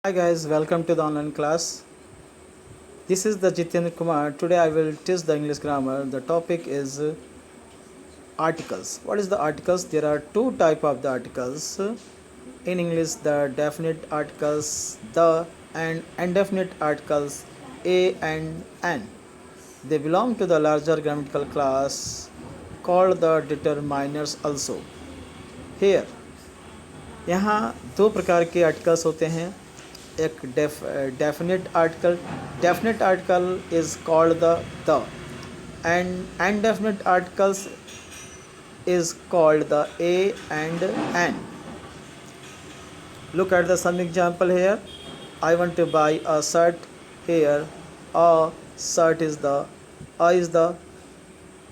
Hi guys, welcome to the online class. This is the Jitendra Kumar. Today I will teach the English grammar. The topic is articles. What is the articles? There are two type of the articles. In English, the definite articles the and indefinite articles a and an. They belong to the larger grammatical class called the determiners also. Here, यहाँ दो प्रकार के articles होते हैं. एक definite article is called the and indefinite articles is called the a and an. Look at the some example here. I want to buy a shirt. Here a shirt is the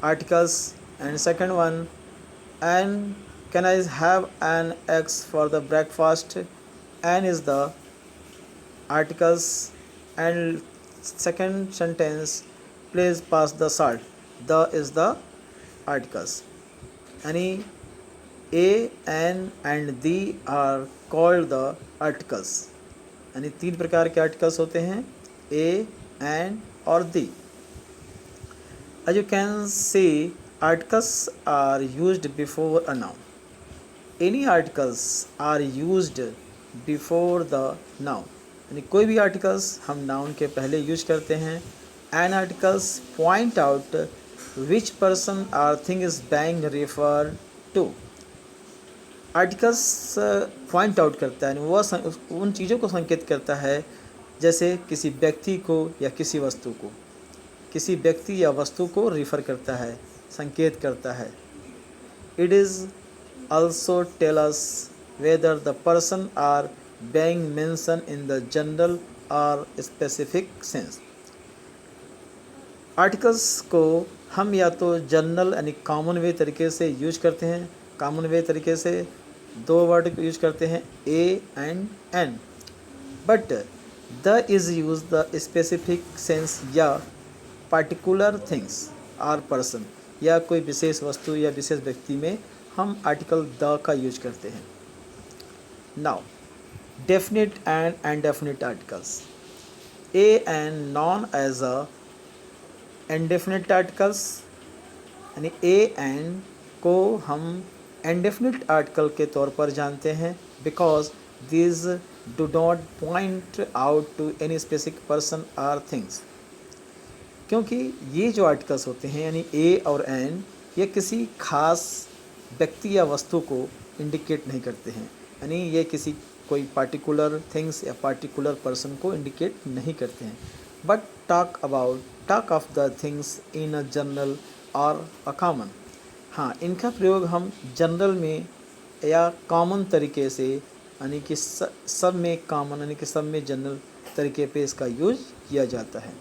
articles, and second one, and can I have an eggs for the breakfast? An is the articles, and second sentence, please pass the salt. The is the articles. Any a, an and the are called the articles. यानी तीन प्रकार के articles होते हैं, a, an और the. As you can see, articles are used before a noun. Any articles are used before the noun. यानी कोई भी आर्टिकल्स हम नाउन के पहले यूज करते हैं. An articles point out which person or thing is being refer to. Articles point out करता है, वह उन चीज़ों को संकेत करता है जैसे किसी व्यक्ति को या किसी वस्तु को. किसी व्यक्ति या वस्तु को रिफ़र करता है, संकेत करता है. It is also tell us whether the person are being mentioned in the general or specific sense. Articles को हम या तो जनरल यानी कॉमन वे तरीके से यूज करते हैं. कॉमन वे तरीके से दो वर्ड यूज करते हैं, A and an. But the is use the specific sense या पार्टिकुलर थिंग्स आर पर्सन, या कोई विशेष वस्तु या विशेष व्यक्ति में हम आर्टिकल द का यूज करते हैं. Now definite and indefinite articles. A and known as a indefinite articles, यानी ए एंड को हम इंडेफिनेट आर्टिकल के तौर पर जानते हैं because this do not point out to any specific person or things. क्योंकि ये जो आर्टिकल्स होते हैं यानी ए और एन, ये किसी खास व्यक्ति या वस्तु को इंडिकेट नहीं करते हैं. यानी ये किसी कोई पार्टिकुलर थिंग्स या पार्टिकुलर पर्सन को इंडिकेट नहीं करते हैं. But talk of the things in a general और अ कॉमन. हाँ, इनका प्रयोग हम जनरल में या कॉमन तरीके से, यानी कि सब में कॉमन यानी कि सब में जनरल तरीके पे इसका यूज किया जाता है.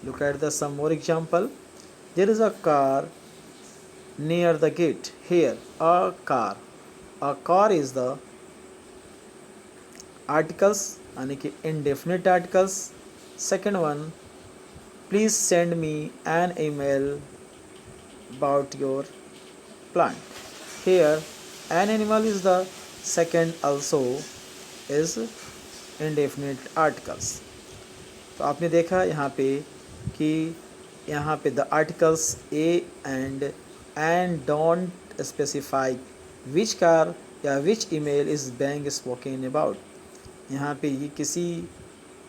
Look at the some more example. There is a car near the gate. Here a car is the articles, यानी कि indefinite articles. Second one, please send me an email about your plant. Here an animal is the second, also is indefinite articles. तो आपने देखा यहाँ पे कि यहाँ पे the articles a and don't specify which car या which email is being spoken about. यहाँ पे ये किसी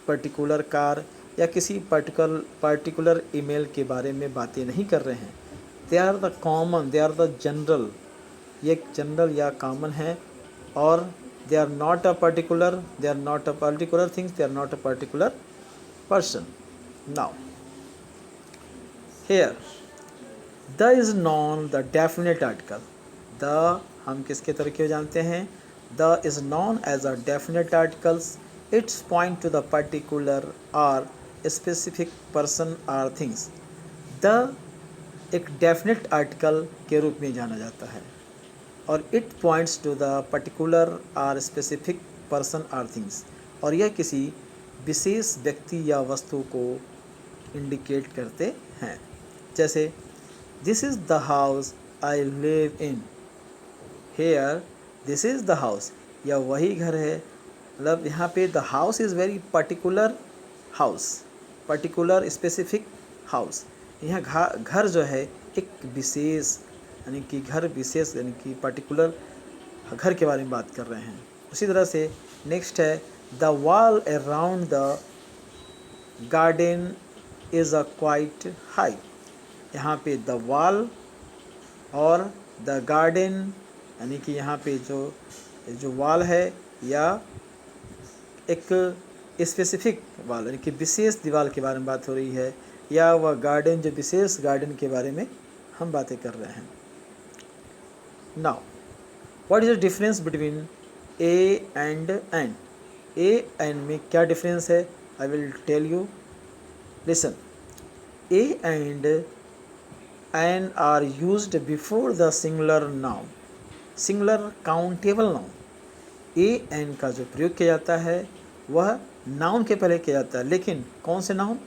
पर्टिकुलर कार या किसी पर्टिकुलर ईमेल के बारे में बातें नहीं कर रहे हैं. They are the common, they are the general. ये जनरल या कॉमन है, और they are not a particular things, they are not a particular person. Now here the is known the definite article. The हम किसके तरीके जानते हैं? The is known as a definite articles. It's point to the particular और specific person or things. The एक definite article के रूप में जाना जाता है, और it points to the particular और स्पेसिफिक पर्सन आर थिंग्स, और यह किसी विशेष व्यक्ति या वस्तु को इंडिकेट करते हैं. जैसे This is the house I live in. Here, this is the house. यह वही घर है मतलब यहाँ पे the house is very particular house, particular specific house. यहाँ घर जो है एक विशेष, यानी कि घर विशेष, यानी कि पर्टिकुलर घर के बारे में बात कर रहे हैं। उसी तरह से नेक्स्ट है the wall around the garden is a quite high. यहाँ पे द वॉल और द गार्डन, यानी कि यहाँ पे जो वॉल है या एक स्पेसिफिक वॉल, यानी कि विशेष दीवार के बारे में बात हो रही है, या वह गार्डन जो विशेष गार्डन के बारे में हम बातें कर रहे हैं। Now what is the difference between A and an? A an में क्या डिफरेंस है? I will tell you, listen. A and an are used before the singular noun, singular countable noun. A an का जो प्रयोग किया जाता है वह नाउन के पहले किया जाता है, लेकिन कौन से नाउन?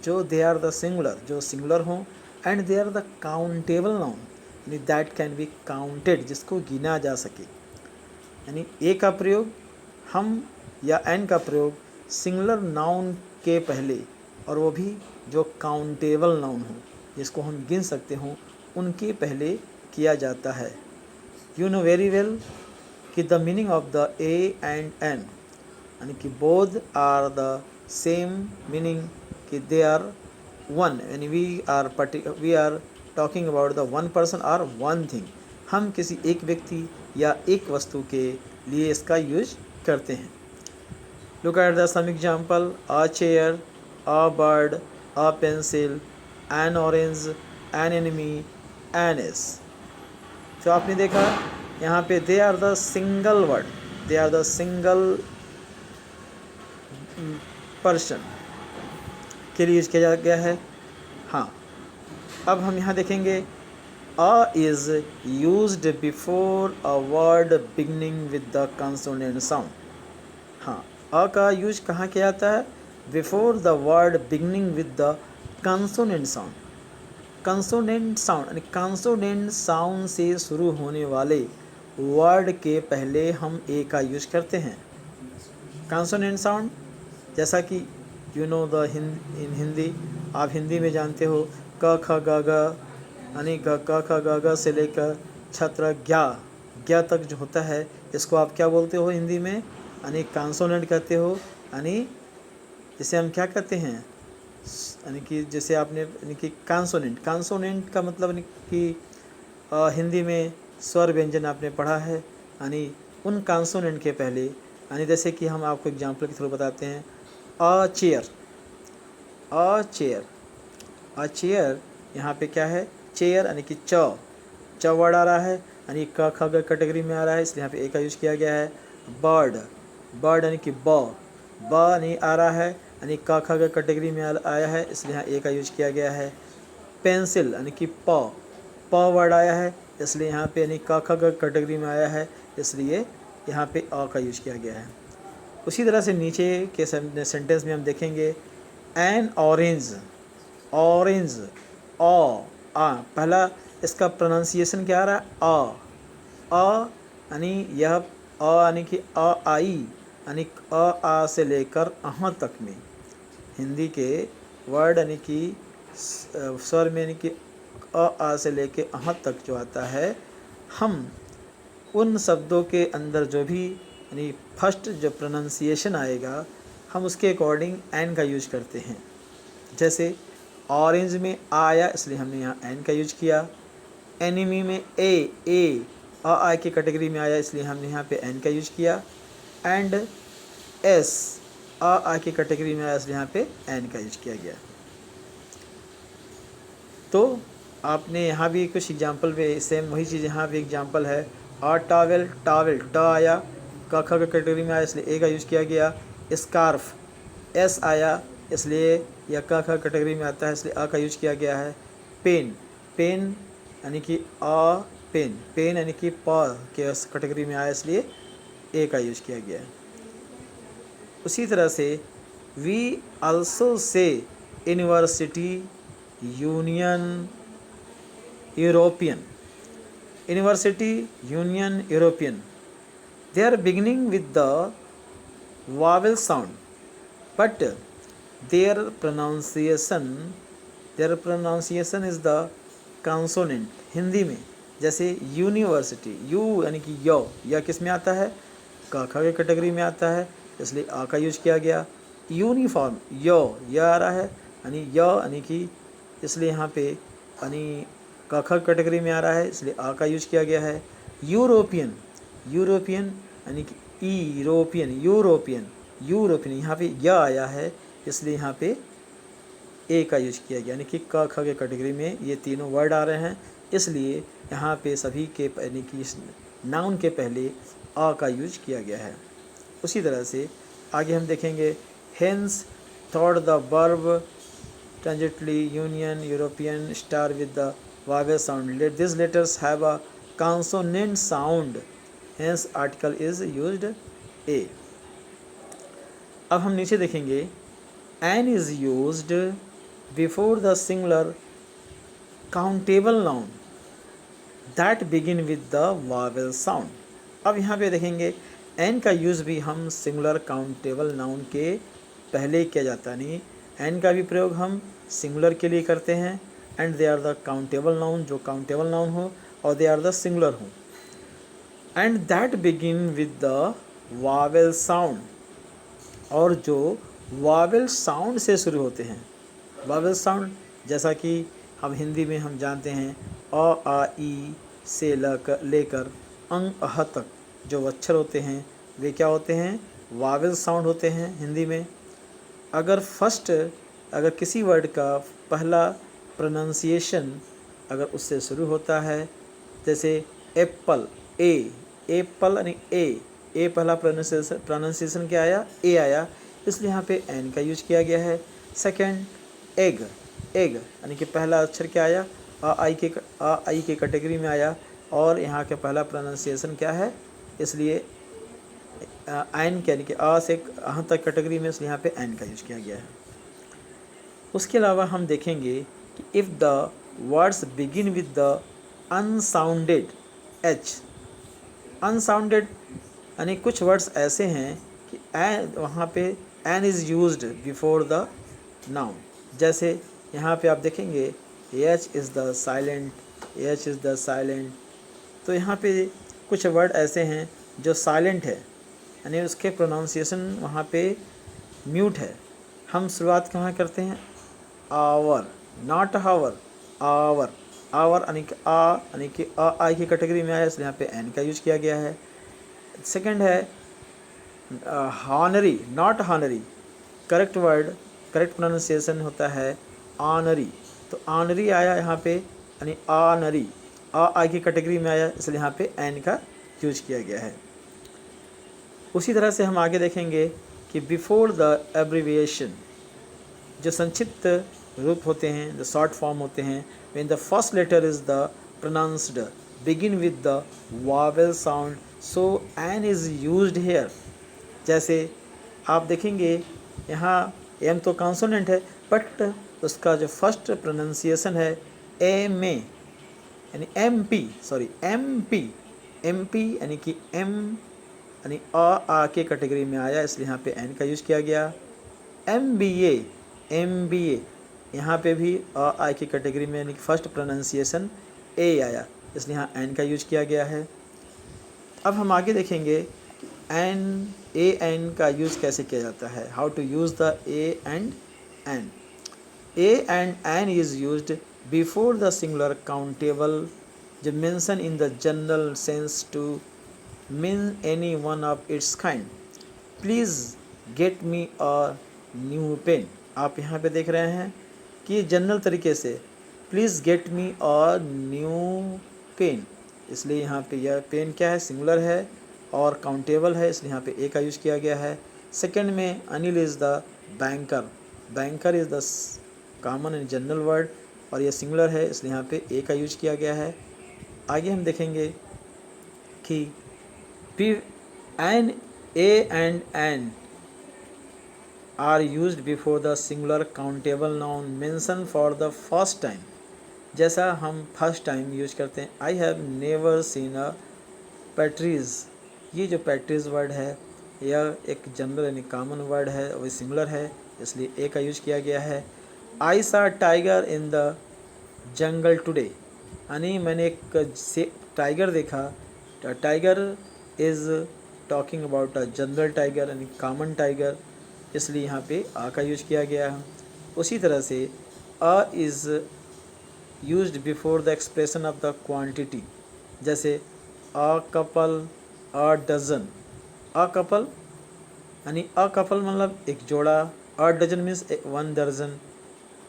जो दे आर द सिंगुलर, जो सिंगुलर हों, and they are the countable noun, यानी दैट कैन बी काउंटेड, जिसको गिना जा सके। यानी ए का प्रयोग हम या एन का प्रयोग सिंगुलर नाउन के पहले, और वो भी जो काउंटेबल नाउन हो, जिसको हम गिन सकते हों, उनके पहले किया जाता है। यू नो वेरी वेल कि the meaning of the A and an, यानी कि both are the same meaning, कि दे आर वन, यानी we are talking about the one person और वन थिंग। हम किसी एक व्यक्ति या एक वस्तु के लिए इसका यूज करते हैं। Look at the some example, a chair, a bird, a pencil, an orange, an enemy, an ass. तो आपने देखा यहाँ पे they are the single word, they are the single person के लिए यूज किया गया है। हाँ, अब हम यहाँ देखेंगे अ is used before a word beginning with the consonant sound. हाँ, अ का यूज कहाँ किया जाता है? Before the word beginning with the consonant sound. Consonant sound, यानी कंसोनेंट साउंड से शुरू होने वाले वर्ड के पहले हम ए का यूज करते हैं। कंसोनेंट साउंड, जैसा कि you know the in Hindi, आप हिंदी में जानते हो क ख ग घ, यानी क ख ग घ से लेकर छत्र ज्ञा तक जो होता है, इसको आप क्या बोलते हो हिंदी में? यानी कंसोनेंट कहते हो। यानी जिसे हम क्या कहते हैं, यानी कि जैसे आपने, यानी कि कंसोनेंट का मतलब यानी कि हिंदी में स्वर व्यंजन आपने पढ़ा है, यानी उन कंसोनेंट के पहले, यानी जैसे कि हम आपको एग्जांपल के थ्रू बताते हैं। अ चेयर, अ चेयर, अ चेयर, यहाँ पे क्या है? चेयर, यानी कि च वर्ड आ रहा है, यानी क ख ग कैटेगरी में आ रहा है, इसलिए यहाँ पे ए का यूज किया गया है। बर्ड, बर्ड यानी कि ब नहीं आ रहा है, यानी क ख ग कैटेगरी में आया है, इसलिए यहाँ ए का यूज किया गया है। पेंसिल, यानी कि प वर्ड आया है, इसलिए यहाँ पे यानी क ख ग कैटेगरी में आया है, इसलिए यहाँ पे अ का यूज किया गया है। उसी तरह से नीचे के सेंटेंस में हम देखेंगे एन ऑरेंज, ऑरेंज, आ, पहला इसका प्रोनाउंसिएशन क्या आ रहा है? अ, यानी यह यानी कि आई, यानी आ से लेकर अहाँ तक में हिंदी के वर्ड, यानी कि स्वर में, यानी कि आ से लेके अहाँ तक जो आता है, हम उन शब्दों के अंदर जो भी यानी फर्स्ट जो प्रोनाउंसिएशन आएगा, हम उसके अकॉर्डिंग एन का यूज करते हैं। जैसे ऑरेंज में आया, इसलिए हमने यहाँ एन का यूज किया। एनिमी में ए आई की कैटेगरी में आया, इसलिए हमने यहाँ पे एन का यूज किया। एंड एस आई की कैटेगरी में आया, इसलिए यहाँ पे एन का यूज किया गया। तो आपने यहाँ भी कुछ एग्जांपल में सेम वही चीज़, यहाँ भी एग्जांपल है। अ टावेल, टावेल ट आया, क ख की कैटेगरी में आया, इसलिए ए का यूज किया गया। स्कार्फ, एस आया, इसलिए यह क ख कैटेगरी में आता है, इसलिए अ का यूज किया गया है। पेन, पेन यानी कि पेन, पेन यानी कि प के कैटेगरी में आया, इसलिए ए का यूज किया गया है। उसी तरह से we also say university, union, European, university, union, European, they are beginning with the vowel sound, but their pronunciation is the consonant. Hindi में जैसे यूनिवर्सिटी, यू यानी कि यो, यह किस में आता है, क ख के कैटेगरी में आता है, इसलिए आ का यूज किया गया। यूनिफॉर्म, यो यह आ रहा है यानी य यानी कि, इसलिए यहाँ पे यानी क ख कैटेगरी में आ रहा है, इसलिए आ का यूज किया गया है। यूरोपियन, यूरोपियन यानी कि यूरोपियन, यूरोपियन यहाँ पे य आया है, इसलिए यहाँ पे ए का यूज किया गया, यानी कि क ख के कैटेगरी में ये तीनों वर्ड आ रहे हैं, इसलिए यहाँ पे सभी के यानी कि नाउन के पहले आ का यूज किया गया है। उसी तरह से आगे हम देखेंगे, हेंस थॉट द वर्ब ट्रांजिटली union European star with the vowel sound, let this letters have a consonant sound, hence article is used a। अब हम नीचे देखेंगे, an is used before the singular countable noun that begin with the vowel sound। अब यहाँ पे देखेंगे an का use भी हम सिंगुलर काउंटेबल नाउन के पहले किया जाता है, नहीं an का भी प्रयोग हम सिंगुलर के लिए करते हैं, and they are the countable noun, जो काउंटेबल नाउन हो, और दे आर द सिंगुलर हो, and that begin with the vowel sound, और जो वावेल साउंड से शुरू होते हैं। वावेल साउंड जैसा कि हम हिंदी में हम जानते हैं, अ आ ई से लेकर अंग अह तक जो अक्षर होते हैं वे क्या होते हैं, वावेल साउंड होते हैं हिंदी में। अगर किसी वर्ड का पहला प्रोनाउंसिएशन अगर उससे शुरू होता है, जैसे एप्पल, एप्पल यानी ए पहला प्रोनाउंसिएशन क्या आया, ए आया, इसलिए यहाँ पे एन का यूज किया गया है। सेकंड, एग यानी कि पहला अक्षर क्या आया, आई के कैटेगरी में आया, और यहाँ का पहला प्रोनाउंसिएशन क्या है, इसलिए एन यानी कि आ से अह तक कैटेगरी में, इसलिए यहाँ पे एन का यूज किया गया है। उसके अलावा हम देखेंगे कि if the words begin with the unsounded H, unsounded यानी कुछ वर्ड्स ऐसे हैं कि वहाँ पे an is used before the noun, जैसे यहाँ पे आप देखेंगे एच इज़ द साइलेंट, तो यहाँ पे कुछ वर्ड ऐसे हैं जो साइलेंट है, यानी उसके प्रोनाउंसिएशन वहाँ पे म्यूट है। हम शुरुआत कहाँ करते हैं, आवर, नॉट हावर, आवर यानी कि आई की कैटेगरी में आया, इसलिए यहाँ पे एन का यूज किया गया है। सेकंड है honorary, not honorary, correct pronunciation होता है ऑनरी, तो ऑनरी आया यहाँ पे, यानी ऑनरी आई की कैटेगरी में आया, इसलिए यहाँ पे एन का यूज किया गया है। उसी तरह से हम आगे देखेंगे कि बिफोर द एब्रिविएशन, जो संक्षिप्त रूप होते हैं, जो शॉर्ट फॉर्म होते हैं, when the first letter is the pronounced begin with the vowel sound, so an is used here। जैसे आप देखेंगे यहाँ एम तो कॉन्सोनेंट है, बट उसका जो फर्स्ट प्रोनाउंसिएशन है एम ए, यानी एम पी यानी कि एम यानी आ के कैटेगरी में आया, इसलिए यहाँ पे एन का यूज किया गया। एम बी ए यहाँ पे भी आई की कैटेगरी में, यानी कि फर्स्ट प्रोनाउंसिएशन ए आया, इसलिए यहाँ एन का यूज किया गया है। अब हम आगे देखेंगे कि एन का यूज़ कैसे किया जाता है, how to use the A and an is used before the singular countable, जो mention in the general sense to mean any one of its kind. Please get me a new pen, आप यहाँ पे देख रहे हैं कि general तरीके से please get me a new pen, इसलिए यहाँ पे यह पेन क्या है, सिंगुलर है और काउंटेबल है, इसलिए यहाँ पे ए का यूज़ किया गया है। सेकंड में Anil is the banker is the common and general word, और यह सिंगुलर है, इसलिए यहाँ पे ए का यूज किया गया है। आगे हम देखेंगे कि an A and an are used before the singular countable noun mention for the first time, जैसा हम फर्स्ट टाइम यूज करते हैं। I have never seen a partridge, ये जो पैट्रीज वर्ड है यह एक जनरल यानी कॉमन वर्ड है, वही सिंगुलर है, इसलिए ए का यूज किया गया है। आई सा tiger in the jungle today, यानी मैंने एक टाइगर देखा। Tiger is talking about a general tiger यानी कॉमन टाइगर, इसलिए यहाँ पे आ का यूज किया गया है। उसी तरह से a is used before the expression of the quantity, जैसे a couple, a dozen. A couple यानी अ कपल मतलब एक जोड़ा, अ डजन मीन्स 1 दर्जन।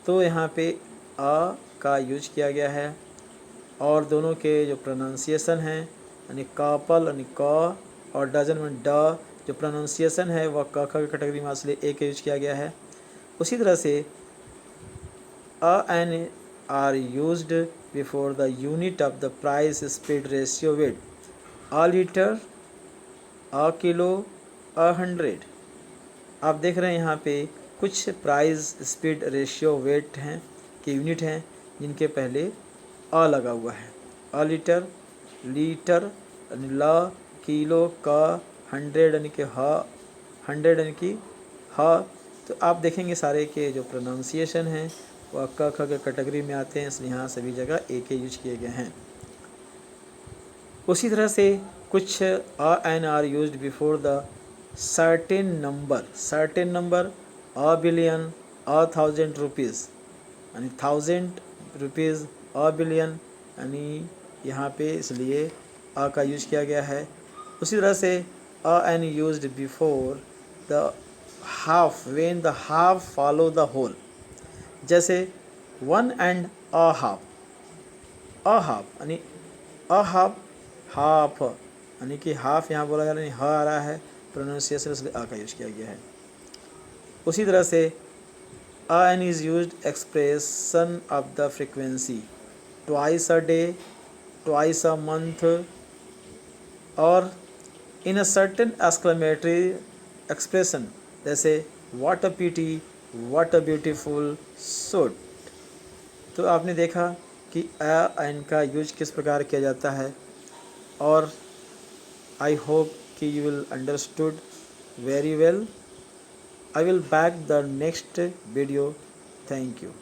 तो यहाँ पे अ का यूज किया गया है। और दोनों के जो प्रोनाउंसिएशन हैं यानी कपल यानी क और डजन में ड, जो प्रोनाउंसिएशन है वह क ख कैटेगरी में, इसलिए ए का यूज किया गया है। उसी तरह से a an are used before the unit of the price speed ratio weight, a litre, a kilo, 100। आप देख रहे हैं यहाँ पे कुछ प्राइस स्पीड रेशियो वेट हैं के यूनिट हैं जिनके पहले अ लगा हुआ है। अ लीटर, लीटर यानी ल, किलो, क, 100 यानी कि ह, 100 यानी कि ह। तो आप देखेंगे सारे के जो प्रोनाउंसिएशन हैं वह क ख के कैटेगरी में आते हैं, इसलिए यहाँ सभी जगह ए के यूज किए गए हैं। उसी तरह से कुछ a an are used before the certain number, a billion, 1,000 rupees यानी 1,000 रुपीज़, अ बिलियन यानी यहाँ पे इसलिए अ का यूज किया गया है। उसी तरह से a an used before the half when the half follow the whole, जैसे 1 and a half, a half यानी अ हाफ, हाफ यानी कि हाफ यहाँ बोला जा रहा है, ह आ रहा है प्रोनाउंसिएशन, इसलिए अ का यूज किया गया है। उसी तरह से a an is used expression of the frequency, twice a day, twice a month, और in a certain exclamatory expression, जैसे what a pity, what a beautiful suit. तो आपने देखा कि अ एन का यूज किस प्रकार किया जाता है, और आई होप कि you will understood very well. I will back the next video. Thank you.